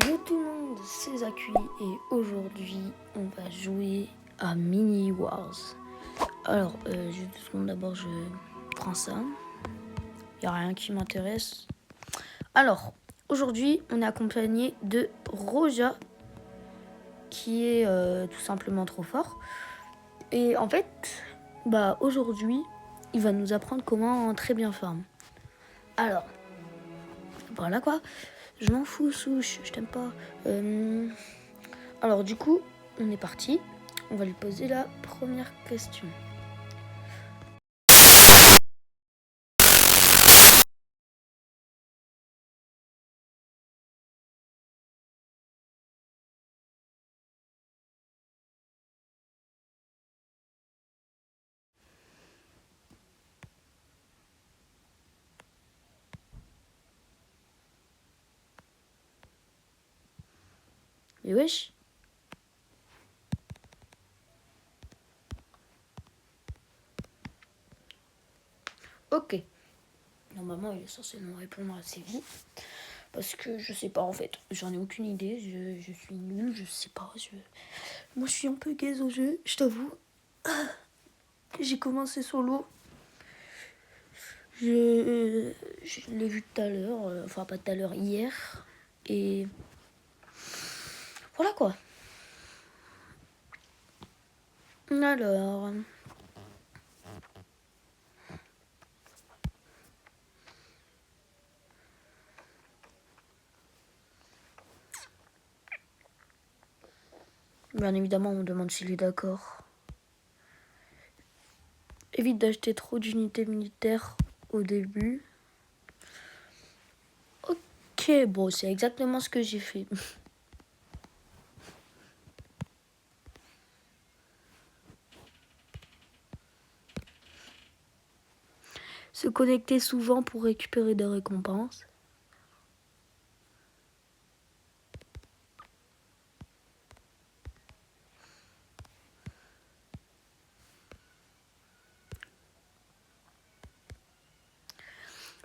Yo tout le monde, c'est Zaki et aujourd'hui on va jouer à Mini Wars. Alors, juste 2 secondes, d'abord je prends ça. Y a rien qui m'intéresse. Alors, aujourd'hui on est accompagné de Roja qui est tout simplement trop fort. Et en fait, aujourd'hui il va nous apprendre comment très bien farm. Alors, voilà quoi. Je m'en fous, Souche, je t'aime pas. Alors du coup, on est parti. On va lui poser la première question. Mais wesh. Ok. Normalement, il est censé nous répondre assez vite. Parce que je sais pas en fait. J'en ai aucune idée. Je suis nulle. Je sais pas. Moi, je suis un peu gaze au jeu. Je t'avoue. J'ai commencé solo. Je l'ai vu tout à l'heure. Enfin, pas tout à l'heure, hier. Et voilà quoi. Alors. Bien évidemment, on me demande s'il est d'accord. Évite d'acheter trop d'unités militaires au début. Ok, bon, c'est exactement ce que j'ai fait. Se connecter souvent pour récupérer des récompenses.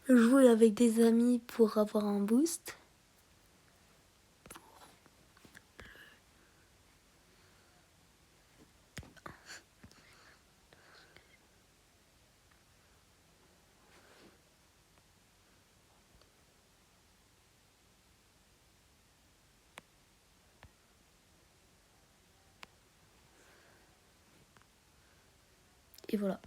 Jouer avec des amis pour avoir un boost. Et voilà.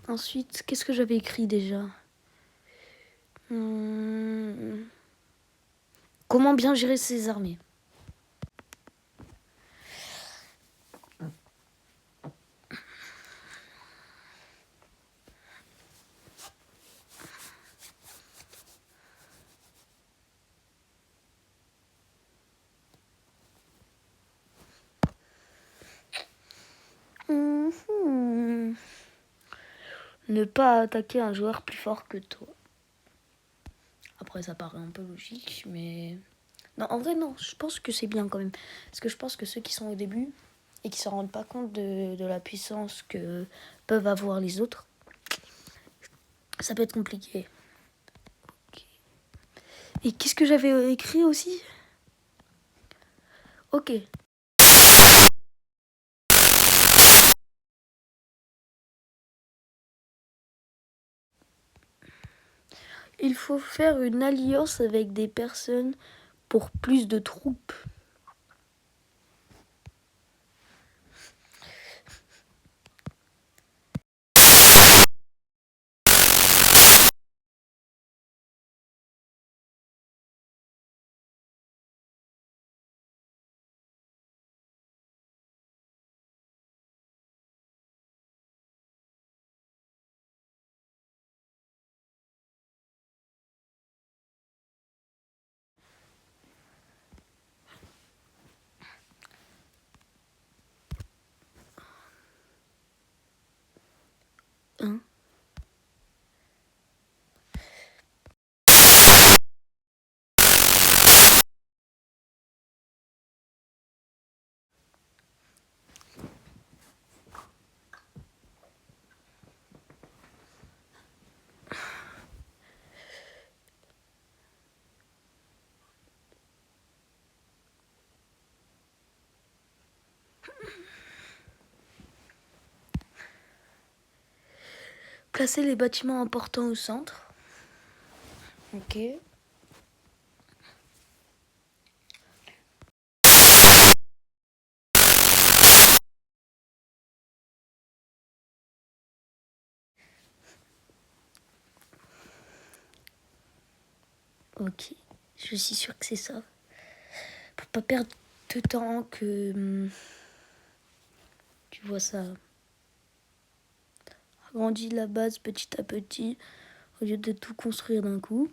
Ensuite, qu'est-ce que j'avais écrit déjà? Comment bien gérer ses armées? Ne pas attaquer un joueur plus fort que toi. Après, ça paraît un peu logique, mais... Non, en vrai, non. Je pense que c'est bien quand même. Parce que je pense que ceux qui sont au début et qui ne se rendent pas compte de la puissance que peuvent avoir les autres, ça peut être compliqué. Okay. Et qu'est-ce que j'avais écrit aussi? Ok. Il faut faire une alliance avec des personnes pour plus de troupes. placer les bâtiments importants au centre. Ok. Ok, je suis sûre que c'est ça. Pour pas perdre de temps que tu vois ça agrandit la base petit à petit au lieu de tout construire d'un coup.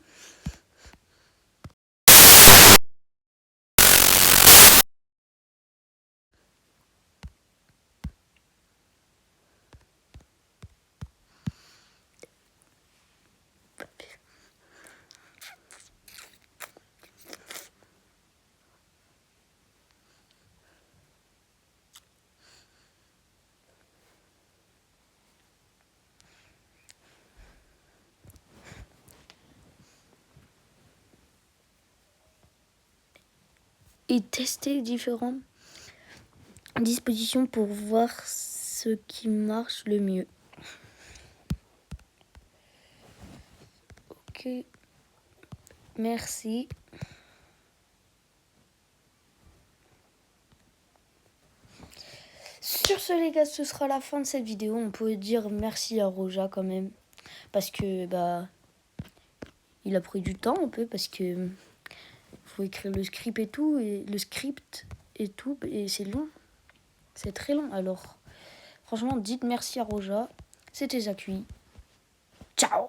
Et tester différentes dispositions pour voir ce qui marche le mieux. Ok, merci. Sur ce les gars, ce sera la fin de cette vidéo. On peut dire merci à Roja quand même. Parce que il a pris du temps un peu parce que faut écrire le script et tout et c'est long. C'est très long. Alors franchement dites merci à Roja. C'était Zakui. Ciao.